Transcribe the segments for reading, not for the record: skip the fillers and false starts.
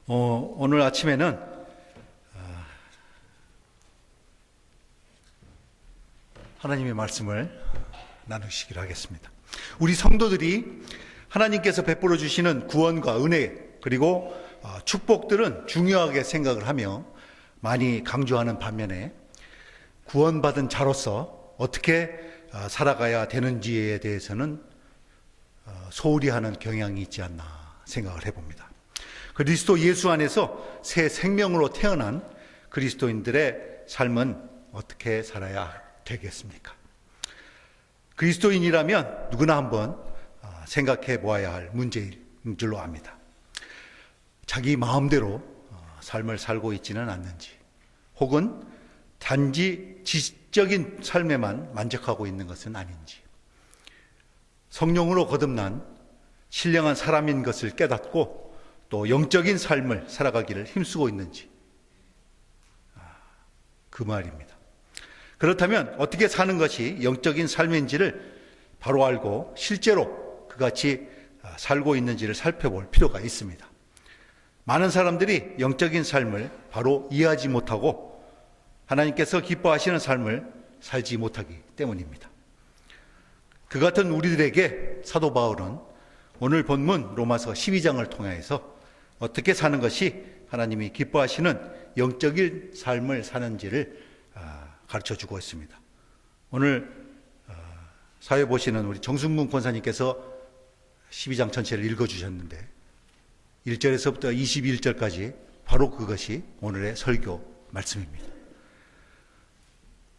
오늘 아침에는 하나님의 말씀을 나누시기로 하겠습니다. 우리 성도들이 하나님께서 베풀어 주시는 구원과 은혜 그리고 축복들은 중요하게 생각을 하며 많이 강조하는 반면에 구원받은 자로서 어떻게 살아가야 되는지에 대해서는 소홀히 하는 경향이 있지 않나 생각을 해봅니다. 그리스도 예수 안에서 새 생명으로 태어난 그리스도인들의 삶은 어떻게 살아야 되겠습니까? 그리스도인이라면 누구나 한번 생각해 보아야 할 문제인 줄로 압니다. 자기 마음대로 삶을 살고 있지는 않는지, 혹은 단지 지적인 삶에만 만족하고 있는 것은 아닌지, 성령으로 거듭난 신령한 사람인 것을 깨닫고 또 영적인 삶을 살아가기를 힘쓰고 있는지, 그 말입니다. 그렇다면 어떻게 사는 것이 영적인 삶인지를 바로 알고 실제로 그같이 살고 있는지를 살펴볼 필요가 있습니다. 많은 사람들이 영적인 삶을 바로 이해하지 못하고 하나님께서 기뻐하시는 삶을 살지 못하기 때문입니다. 그 같은 우리들에게 사도 바울은 오늘 본문 로마서 12장을 통해서 어떻게 사는 것이 하나님이 기뻐하시는 영적인 삶을 사는지를 가르쳐주고 있습니다. 오늘 사회 보시는 우리 정순문 권사님께서 12장 전체를 읽어주셨는데 1절에서부터 21절까지 바로 그것이 오늘의 설교 말씀입니다.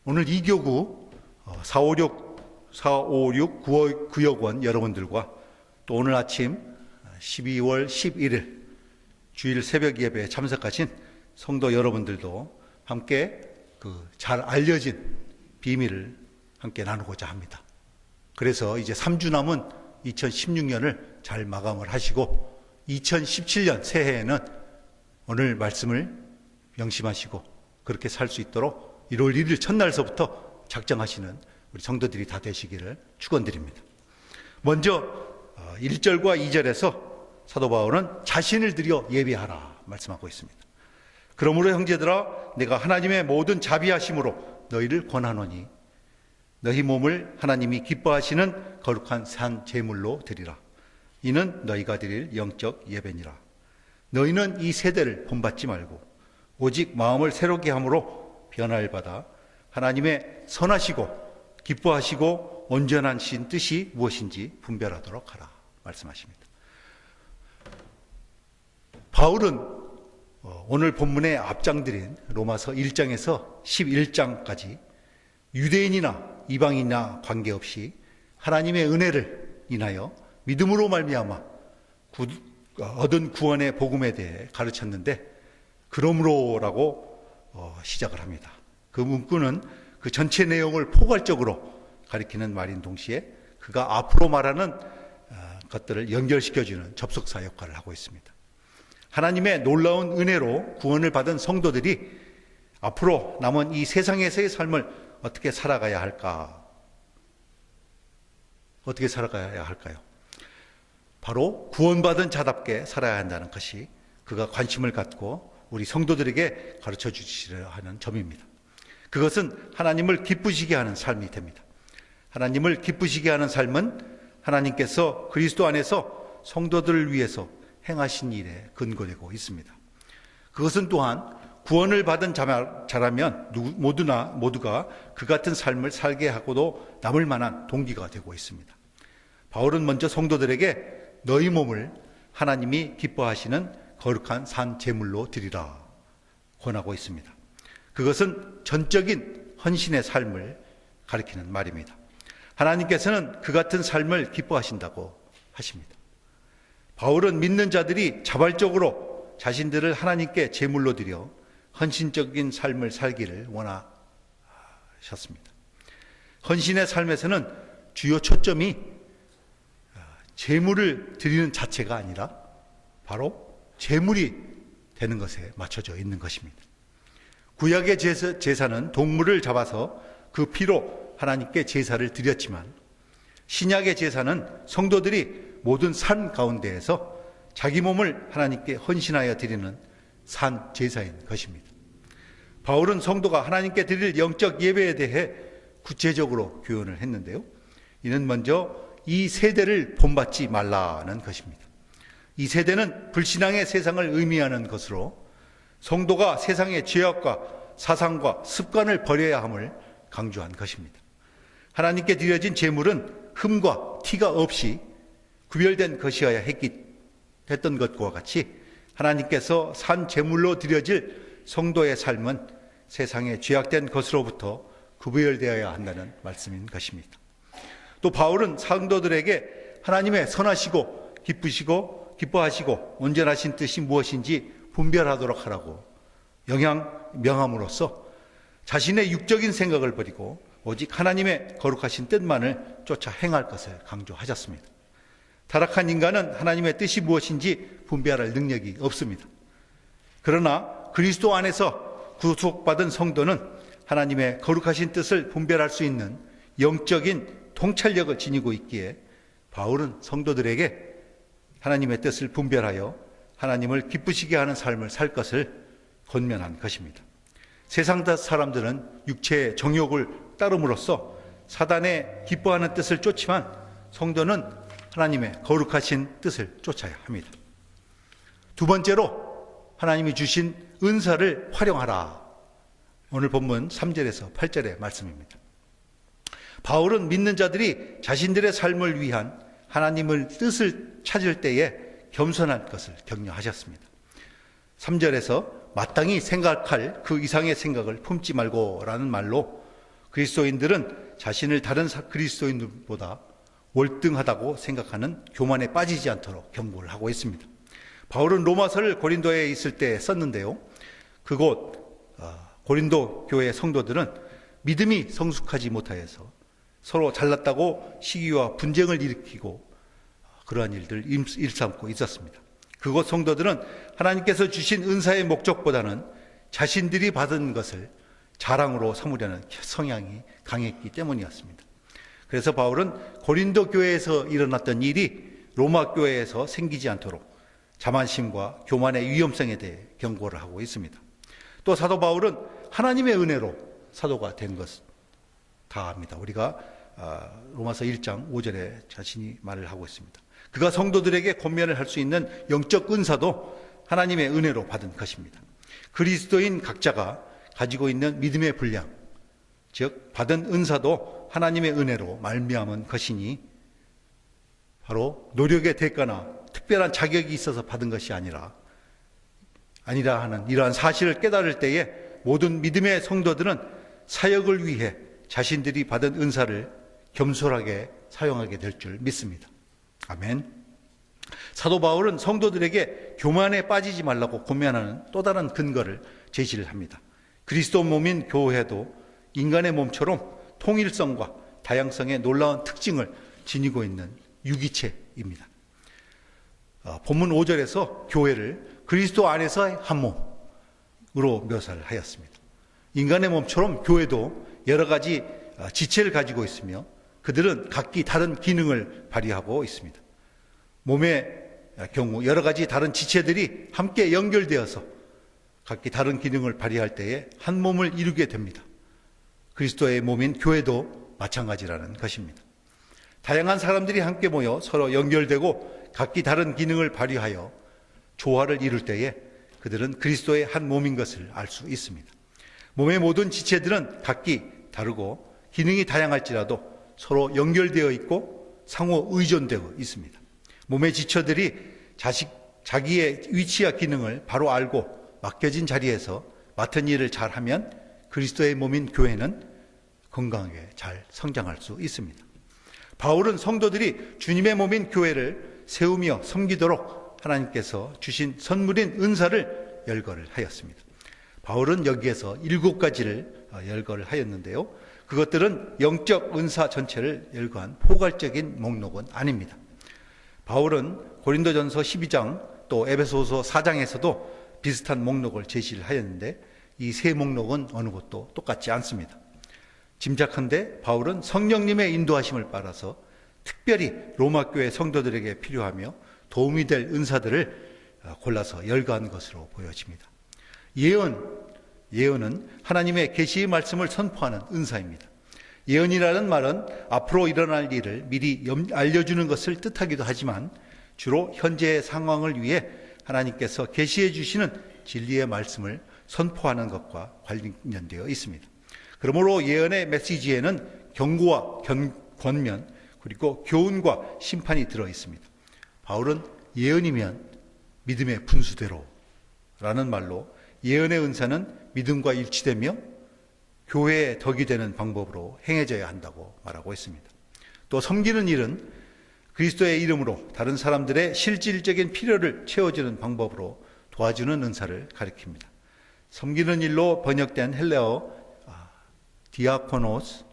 오늘 2교구 456 구역원 여러분들과 또 오늘 아침 12월 11일 주일 새벽 예배에 참석하신 성도 여러분들도 함께 잘 알려진 비밀을 함께 나누고자 합니다. 그래서 이제 3주 남은 2016년을 잘 마감을 하시고 2017년 새해에는 오늘 말씀을 명심하시고 그렇게 살 수 있도록 1월 1일 첫날서부터 작정하시는 우리 성도들이 다 되시기를 축원드립니다. 먼저 1절과 2절에서 사도 바울은 자신을 들여 예비하라 말씀하고 있습니다. 그러므로 형제들아 내가 하나님의 모든 자비하심으로 너희를 권하노니 너희 몸을 하나님이 기뻐하시는 거룩한 산 제물로 드리라. 이는 너희가 드릴 영적 예배니라. 너희는 이 세대를 본받지 말고 오직 마음을 새롭게 함으로 변화를 받아 하나님의 선하시고 기뻐하시고 온전한 신 뜻이 무엇인지 분별하도록 하라 말씀하십니다. 바울은 오늘 본문에 앞장드린 로마서 1장에서 11장까지 유대인이나 이방인이나 관계없이 하나님의 은혜를 인하여 믿음으로 말미암아 얻은 구원의 복음에 대해 가르쳤는데 그러므로라고 시작을 합니다. 그 문구는 그 전체 내용을 포괄적으로 가리키는 말인 동시에 그가 앞으로 말하는 것들을 연결시켜주는 접속사 역할을 하고 있습니다. 하나님의 놀라운 은혜로 구원을 받은 성도들이 앞으로 남은 이 세상에서의 삶을 어떻게 살아가야 할까? 어떻게 살아가야 할까요? 바로 구원받은 자답게 살아야 한다는 것이 그가 관심을 갖고 우리 성도들에게 가르쳐 주시려 하는 점입니다. 그것은 하나님을 기쁘시게 하는 삶이 됩니다. 하나님을 기쁘시게 하는 삶은 하나님께서 그리스도 안에서 성도들을 위해서 행하신 일에 근거되고 있습니다. 그것은 또한 구원을 받은 자라면 모두가 그 같은 삶을 살게 하고도 남을 만한 동기가 되고 있습니다. 바울은 먼저 성도들에게 너희 몸을 하나님이 기뻐하시는 거룩한 산 제물로 드리라 권하고 있습니다. 그것은 전적인 헌신의 삶을 가리키는 말입니다. 하나님께서는 그 같은 삶을 기뻐하신다고 하십니다. 바울은 믿는 자들이 자발적으로 자신들을 하나님께 제물로 드려 헌신적인 삶을 살기를 원하셨습니다. 헌신의 삶에서는 주요 초점이 제물을 드리는 자체가 아니라 바로 제물이 되는 것에 맞춰져 있는 것입니다. 구약의 제사는 동물을 잡아서 그 피로 하나님께 제사를 드렸지만 신약의 제사는 성도들이 모든 삶 가운데에서 자기 몸을 하나님께 헌신하여 드리는 산 제사인 것입니다. 바울은 성도가 하나님께 드릴 영적 예배에 대해 구체적으로 교훈을 했는데요. 이는 먼저 이 세대를 본받지 말라는 것입니다. 이 세대는 불신앙의 세상을 의미하는 것으로 성도가 세상의 죄악과 사상과 습관을 버려야 함을 강조한 것입니다. 하나님께 드려진 제물은 흠과 티가 없이 구별된 것이어야 했던 것과 같이 하나님께서 산 제물로 드려질 성도의 삶은 세상의 죄악된 것으로부터 구별되어야 한다는 말씀인 것입니다. 또 바울은 성도들에게 하나님의 선하시고 기쁘시고 기뻐하시고 온전하신 뜻이 무엇인지 분별하도록 하라고 명함으로써 자신의 육적인 생각을 버리고 오직 하나님의 거룩하신 뜻만을 쫓아 행할 것을 강조하셨습니다. 타락한 인간은 하나님의 뜻이 무엇인지 분별할 능력이 없습니다. 그러나 그리스도 안에서 구속받은 성도는 하나님의 거룩하신 뜻을 분별할 수 있는 영적인 통찰력을 지니고 있기에 바울은 성도들에게 하나님의 뜻을 분별하여 하나님을 기쁘시게 하는 삶을 살 것을 권면한 것입니다. 세상 사람들은 육체의 정욕을 따름으로써 사단의 기뻐하는 뜻을 쫓지만 성도는 하나님의 거룩하신 뜻을 쫓아야 합니다. 두 번째로 하나님이 주신 은사를 활용하라. 오늘 본문 3절에서 8절의 말씀입니다. 바울은 믿는 자들이 자신들의 삶을 위한 하나님의 뜻을 찾을 때에 겸손할 것을 격려하셨습니다. 3절에서 마땅히 생각할 그 이상의 생각을 품지 말고 라는 말로 그리스도인들은 자신을 다른 그리스도인들보다 월등하다고 생각하는 교만에 빠지지 않도록 경고를 하고 있습니다. 바울은 로마서를 고린도에 있을 때 썼는데요. 그곳 고린도 교회 성도들은 믿음이 성숙하지 못하여서 서로 잘났다고 시기와 분쟁을 일으키고 그러한 일들 일삼고 있었습니다. 그곳 성도들은 하나님께서 주신 은사의 목적보다는 자신들이 받은 것을 자랑으로 삼으려는 성향이 강했기 때문이었습니다. 그래서 바울은 고린도 교회에서 일어났던 일이 로마 교회에서 생기지 않도록 자만심과 교만의 위험성에 대해 경고를 하고 있습니다. 또 사도 바울은 하나님의 은혜로 사도가 된 것 다 압니다. 우리가 로마서 1장 5절에 자신이 말을 하고 있습니다. 그가 성도들에게 권면을 할 수 있는 영적 은사도 하나님의 은혜로 받은 것입니다. 그리스도인 각자가 가지고 있는 믿음의 분량, 즉 받은 은사도 하나님의 은혜로 말미암은 것이니 바로 노력의 대가나 특별한 자격이 있어서 받은 것이 아니라 하는 이러한 사실을 깨달을 때에 모든 믿음의 성도들은 사역을 위해 자신들이 받은 은사를 겸손하게 사용하게 될 줄 믿습니다. 아멘. 사도 바울은 성도들에게 교만에 빠지지 말라고 권면하는 또 다른 근거를 제시를 합니다. 그리스도 몸인 교회도 인간의 몸처럼 통일성과 다양성의 놀라운 특징을 지니고 있는 유기체입니다. 본문 5절에서 교회를 그리스도 안에서의 한 몸으로 묘사를 하였습니다. 인간의 몸처럼 교회도 여러 가지 지체를 가지고 있으며 그들은 각기 다른 기능을 발휘하고 있습니다. 몸의 경우 여러 가지 다른 지체들이 함께 연결되어서 각기 다른 기능을 발휘할 때에 한 몸을 이루게 됩니다. 그리스도의 몸인 교회도 마찬가지라는 것입니다. 다양한 사람들이 함께 모여 서로 연결되고 각기 다른 기능을 발휘하여 조화를 이룰 때에 그들은 그리스도의 한 몸인 것을 알 수 있습니다. 몸의 모든 지체들은 각기 다르고 기능이 다양할지라도 서로 연결되어 있고 상호 의존되어 있습니다. 몸의 지체들이 자기의 위치와 기능을 바로 알고 맡겨진 자리에서 맡은 일을 잘하면 그리스도의 몸인 교회는 건강하게 잘 성장할 수 있습니다. 바울은 성도들이 주님의 몸인 교회를 세우며 섬기도록 하나님께서 주신 선물인 은사를 열거를 하였습니다. 바울은 여기에서 7가지를 열거를 하였는데요. 그것들은 영적 은사 전체를 열거한 포괄적인 목록은 아닙니다. 바울은 고린도전서 12장 또 에베소서 4장에서도 비슷한 목록을 제시를 하였는데 이 세 목록은 어느 곳도 똑같지 않습니다. 짐작한데 바울은 성령님의 인도하심을 따라서 특별히 로마 교회 성도들에게 필요하며 도움이 될 은사들을 골라서 열거한 것으로 보여집니다. 예언은 하나님의 계시의 말씀을 선포하는 은사입니다. 예언이라는 말은 앞으로 일어날 일을 미리 알려주는 것을 뜻하기도 하지만 주로 현재의 상황을 위해 하나님께서 계시해 주시는 진리의 말씀을 선포하는 것과 관련되어 있습니다. 그러므로 예언의 메시지에는 경고와 권면 그리고 교훈과 심판이 들어 있습니다. 바울은 예언이면 믿음의 분수대로 라는 말로 예언의 은사는 믿음과 일치되며 교회의 덕이 되는 방법으로 행해져야 한다고 말하고 있습니다. 또 섬기는 일은 그리스도의 이름으로 다른 사람들의 실질적인 필요를 채워주는 방법으로 도와주는 은사를 가리킵니다. 섬기는 일로 번역된 헬레어 디아코노스에서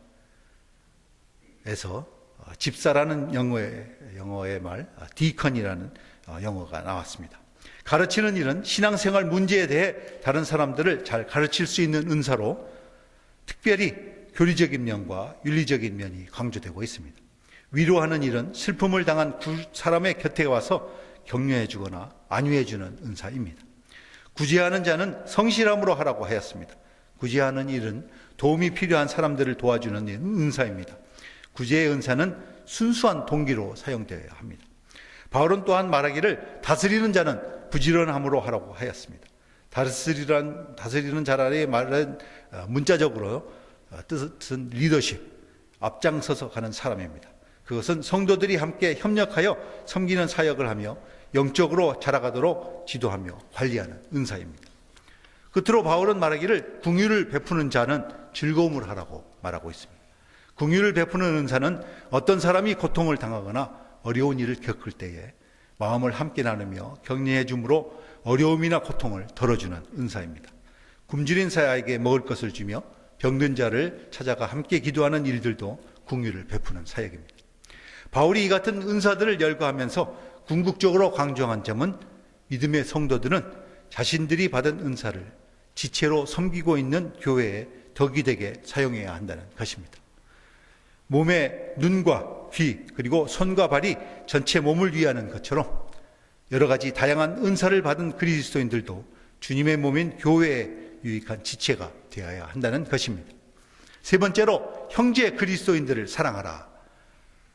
집사라는 영어의 말 디컨이라는 영어가 나왔습니다. 가르치는 일은 신앙생활 문제에 대해 다른 사람들을 잘 가르칠 수 있는 은사로 특별히 교리적인 면과 윤리적인 면이 강조되고 있습니다. 위로하는 일은 슬픔을 당한 사람의 곁에 와서 격려해 주거나 안위해 주는 은사입니다. 구제하는 자는 성실함으로 하라고 하였습니다. 구제하는 일은 도움이 필요한 사람들을 도와주는 은사입니다. 구제의 은사는 순수한 동기로 사용되어야 합니다. 바울은 또한 말하기를 다스리는 자는 부지런함으로 하라고 하였습니다. 다스리는 자라의 말은 문자적으로 뜻은 리더십, 앞장서서 가는 사람입니다. 그것은 성도들이 함께 협력하여 섬기는 사역을 하며 영적으로 자라가도록 지도하며 관리하는 은사입니다. 끝으로 바울은 말하기를 긍휼을 베푸는 자는 즐거움을 하라고 말하고 있습니다. 긍휼을 베푸는 은사는 어떤 사람이 고통을 당하거나 어려운 일을 겪을 때에 마음을 함께 나누며 격려해 주므로 어려움이나 고통을 덜어주는 은사입니다. 굶주린 자에게 먹을 것을 주며 병든 자를 찾아가 함께 기도하는 일들도 긍휼을 베푸는 사역입니다. 바울이 이 같은 은사들을 열거하면서 궁극적으로 강조한 점은 믿음의 성도들은 자신들이 받은 은사를 지체로 섬기고 있는 교회에 덕이 되게 사용해야 한다는 것입니다. 몸의 눈과 귀 그리고 손과 발이 전체 몸을 위하는 것처럼 여러 가지 다양한 은사를 받은 그리스도인들도 주님의 몸인 교회에 유익한 지체가 되어야 한다는 것입니다. 세 번째로 형제 그리스도인들을 사랑하라.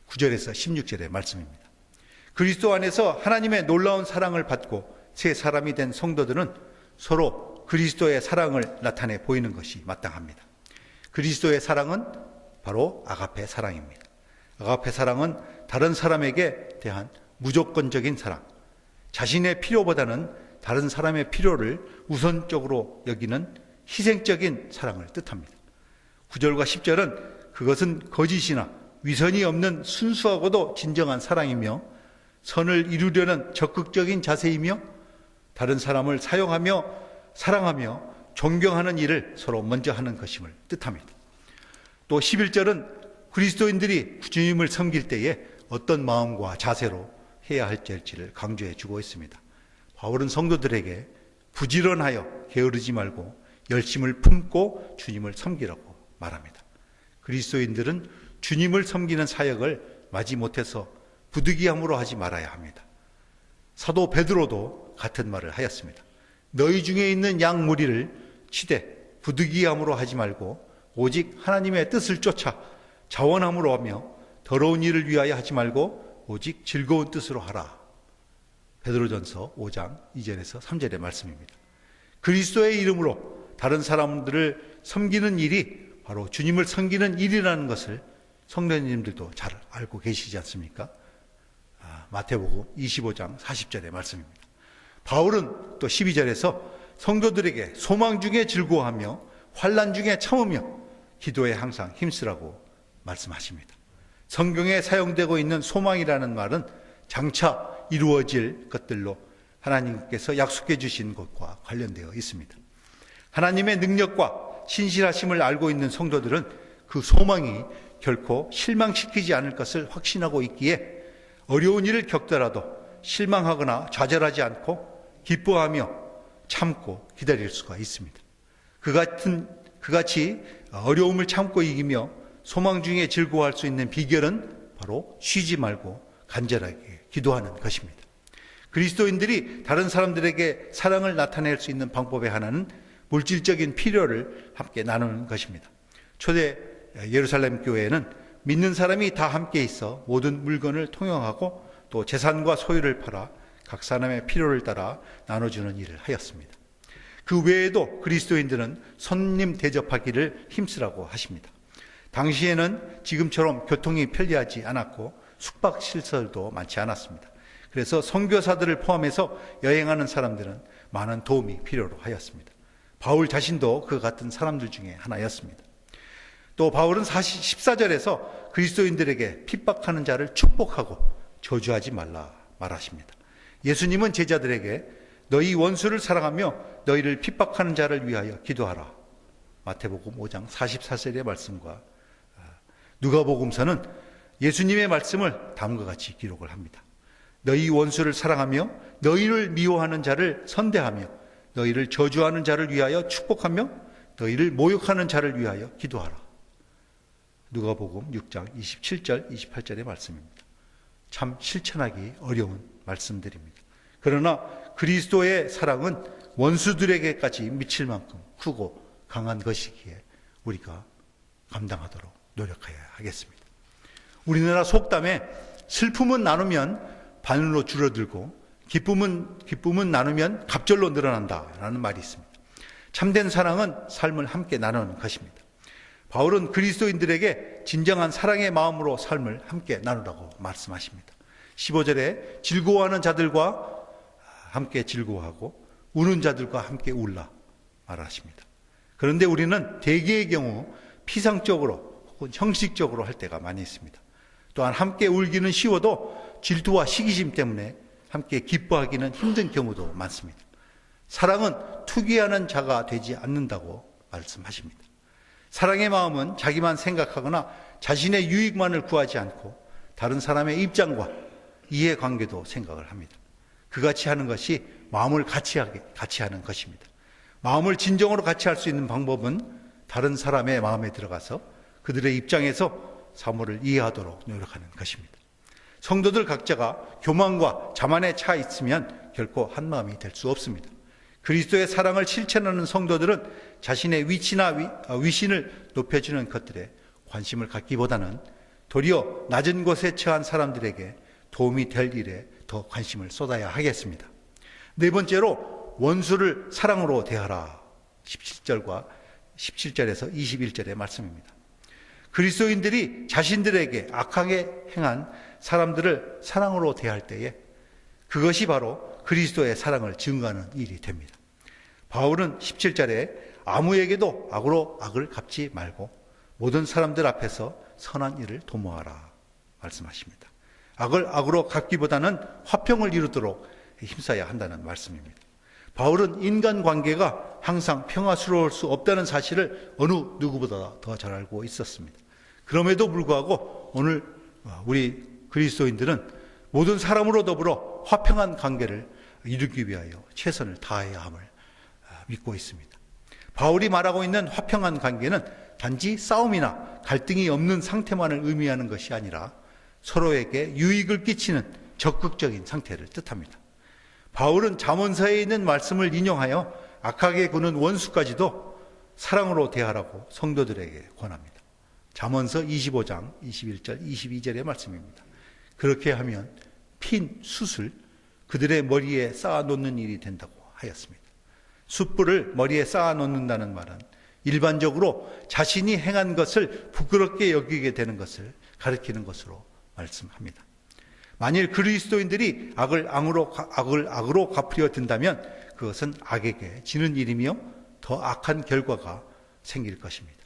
9절에서 16절의 말씀입니다. 그리스도 안에서 하나님의 놀라운 사랑을 받고 새 사람이 된 성도들은 서로 그리스도의 사랑을 나타내 보이는 것이 마땅합니다. 그리스도의 사랑은 바로 아가페 사랑입니다. 아가페 사랑은 다른 사람에게 대한 무조건적인 사랑, 자신의 필요보다는 다른 사람의 필요를 우선적으로 여기는 희생적인 사랑을 뜻합니다. 9절과 10절은 그것은 거짓이나 위선이 없는 순수하고도 진정한 사랑이며 선을 이루려는 적극적인 자세이며 다른 사람을 사랑하며 존경하는 일을 서로 먼저 하는 것임을 뜻합니다. 또 11절은 그리스도인들이 주님을 섬길 때에 어떤 마음과 자세로 해야 할지를 강조해 주고 있습니다. 바울은 성도들에게 부지런하여 게으르지 말고 열심을 품고 주님을 섬기라고 말합니다. 그리스도인들은 주님을 섬기는 사역을 마지못해서 부득이함으로 하지 말아야 합니다. 사도 베드로도 같은 말을 하였습니다. 너희 중에 있는 양 무리를 치되 부득이함으로 하지 말고 오직 하나님의 뜻을 쫓아 자원함으로 하며 더러운 일을 위하여 하지 말고 오직 즐거운 뜻으로 하라. 베드로전서 5장 2절에서 3절의 말씀입니다. 그리스도의 이름으로 다른 사람들을 섬기는 일이 바로 주님을 섬기는 일이라는 것을 성도님들도 잘 알고 계시지 않습니까? 마태복음 25장 40절의 말씀입니다. 바울은 또 12절에서 성도들에게 소망 중에 즐거워하며 환난 중에 참으며 기도에 항상 힘쓰라고 말씀하십니다. 성경에 사용되고 있는 소망이라는 말은 장차 이루어질 것들로 하나님께서 약속해 주신 것과 관련되어 있습니다. 하나님의 능력과 신실하심을 알고 있는 성도들은 그 소망이 결코 실망시키지 않을 것을 확신하고 있기에 어려운 일을 겪더라도 실망하거나 좌절하지 않고 기뻐하며 참고 기다릴 수가 있습니다. 그같이 어려움을 참고 이기며 소망 중에 즐거워할 수 있는 비결은 바로 쉬지 말고 간절하게 기도하는 것입니다. 그리스도인들이 다른 사람들에게 사랑을 나타낼 수 있는 방법의 하나는 물질적인 필요를 함께 나누는 것입니다. 초대 예루살렘 교회는 믿는 사람이 다 함께 있어 모든 물건을 통용하고 또 재산과 소유를 팔아 각 사람의 필요를 따라 나눠주는 일을 하였습니다. 그 외에도 그리스도인들은 손님 대접하기를 힘쓰라고 하십니다. 당시에는 지금처럼 교통이 편리하지 않았고 숙박시설도 많지 않았습니다. 그래서 선교사들을 포함해서 여행하는 사람들은 많은 도움이 필요로 하였습니다. 바울 자신도 그 같은 사람들 중에 하나였습니다. 또 바울은 14절에서 그리스도인들에게 핍박하는 자를 축복하고 저주하지 말라 말하십니다. 예수님은 제자들에게 너희 원수를 사랑하며 너희를 핍박하는 자를 위하여 기도하라. 마태복음 5장 44절의 말씀과 누가복음서는 예수님의 말씀을 다음과 같이 기록을 합니다. 너희 원수를 사랑하며 너희를 미워하는 자를 선대하며 너희를 저주하는 자를 위하여 축복하며 너희를 모욕하는 자를 위하여 기도하라. 누가복음 6장 27절 28절의 말씀입니다. 참 실천하기 어려운 말씀들입니다. 그러나 그리스도의 사랑은 원수들에게까지 미칠 만큼 크고 강한 것이기에 우리가 감당하도록 노력해야 하겠습니다. 우리나라 속담에 슬픔은 나누면 반으로 줄어들고 기쁨은 나누면 갑절로 늘어난다라는 말이 있습니다. 참된 사랑은 삶을 함께 나누는 것입니다. 바울은 그리스도인들에게 진정한 사랑의 마음으로 삶을 함께 나누라고 말씀하십니다. 15절에 즐거워하는 자들과 함께 즐거워하고 우는 자들과 함께 울라 말하십니다. 그런데 우리는 대개의 경우 피상적으로 혹은 형식적으로 할 때가 많이 있습니다. 또한 함께 울기는 쉬워도 질투와 시기심 때문에 함께 기뻐하기는 힘든 경우도 많습니다. 사랑은 투기하는 자가 되지 않는다고 말씀하십니다. 사랑의 마음은 자기만 생각하거나 자신의 유익만을 구하지 않고 다른 사람의 입장과 이해관계도 생각을 합니다. 그같이 하는 것이 마음을 같이 하는 것입니다. 마음을 진정으로 같이 할 수 있는 방법은 다른 사람의 마음에 들어가서 그들의 입장에서 사물을 이해하도록 노력하는 것입니다. 성도들 각자가 교만과 자만에 차 있으면 결코 한 마음이 될 수 없습니다. 그리스도의 사랑을 실천하는 성도들은 자신의 위치나 위신을 높여주는 것들에 관심을 갖기보다는 도리어 낮은 곳에 처한 사람들에게 도움이 될 일에 더 관심을 쏟아야 하겠습니다. 네 번째로 원수를 사랑으로 대하라. 17절에서 21절의 말씀입니다. 그리스도인들이 자신들에게 악하게 행한 사람들을 사랑으로 대할 때에 그것이 바로 그리스도의 사랑을 증거하는 일이 됩니다. 바울은 17절에 아무에게도 악으로 악을 갚지 말고 모든 사람들 앞에서 선한 일을 도모하라 말씀하십니다. 악을 악으로 갚기보다는 화평을 이루도록 힘써야 한다는 말씀입니다. 바울은 인간관계가 항상 평화스러울 수 없다는 사실을 어느 누구보다 더 잘 알고 있었습니다. 그럼에도 불구하고 오늘 우리 그리스도인들은 모든 사람으로 더불어 화평한 관계를 이루기 위하여 최선을 다해야 함을 믿고 있습니다. 바울이 말하고 있는 화평한 관계는 단지 싸움이나 갈등이 없는 상태만을 의미하는 것이 아니라 서로에게 유익을 끼치는 적극적인 상태를 뜻합니다. 바울은 잠언서에 있는 말씀을 인용하여 악하게 구는 원수까지도 사랑으로 대하라고 성도들에게 권합니다. 잠언서 25장 21절 22절의 말씀입니다. 그렇게 하면 핀 숯을 그들의 머리에 쌓아놓는 일이 된다고 하였습니다. 숯불을 머리에 쌓아놓는다는 말은 일반적으로 자신이 행한 것을 부끄럽게 여기게 되는 것을 가리키는 것으로 말씀합니다. 만일 그리스도인들이 악을 악으로 갚으려 든다면 그것은 악에게 지는 일이며 더 악한 결과가 생길 것입니다.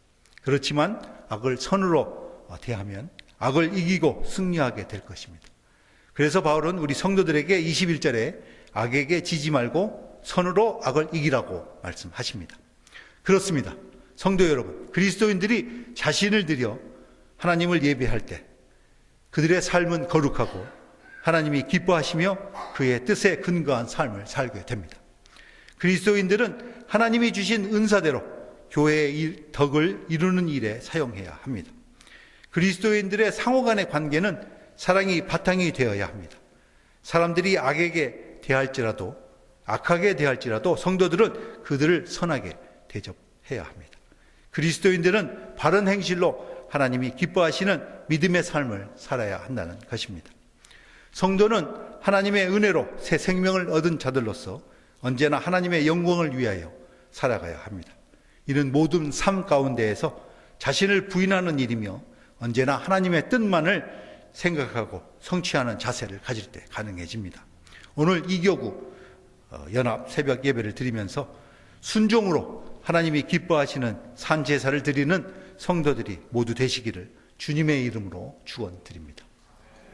그렇지만 악을 선으로 대하면 악을 이기고 승리하게 될 것입니다. 그래서 바울은 우리 성도들에게 21절에 악에게 지지 말고 선으로 악을 이기라고 말씀하십니다. 그렇습니다. 성도 여러분, 그리스도인들이 자신을 들여 하나님을 예배할 때 그들의 삶은 거룩하고 하나님이 기뻐하시며 그의 뜻에 근거한 삶을 살게 됩니다. 그리스도인들은 하나님이 주신 은사대로 교회의 덕을 이루는 일에 사용해야 합니다. 그리스도인들의 상호 간의 관계는 사랑이 바탕이 되어야 합니다. 사람들이 악에게 대할지라도, 악하게 대할지라도 성도들은 그들을 선하게 대접해야 합니다. 그리스도인들은 바른 행실로 하나님이 기뻐하시는 믿음의 삶을 살아야 한다는 것입니다. 성도는 하나님의 은혜로 새 생명을 얻은 자들로서 언제나 하나님의 영광을 위하여 살아가야 합니다. 이는 모든 삶 가운데에서 자신을 부인하는 일이며 언제나 하나님의 뜻만을 생각하고 성취하는 자세를 가질 때 가능해집니다. 오늘 이교구 연합 새벽 예배를 드리면서 순종으로 하나님이 기뻐하시는 산제사를 드리는 성도들이 모두 되시기를 주님의 이름으로 축원드립니다.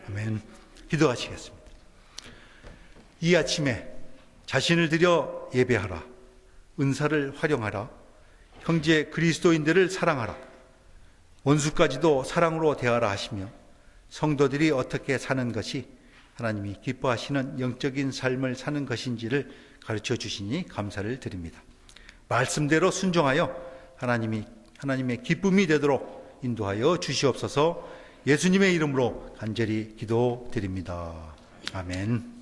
아멘. 기도하시겠습니다. 이 아침에 자신을 들여 예배하라, 은사를 활용하라, 형제 그리스도인들을 사랑하라, 원수까지도 사랑으로 대하라 하시며 성도들이 어떻게 사는 것이 하나님이 기뻐하시는 영적인 삶을 사는 것인지를 가르쳐 주시니 감사를 드립니다. 말씀대로 순종하여 하나님의 기쁨이 되도록 인도하여 주시옵소서. 예수님의 이름으로 간절히 기도드립니다. 아멘.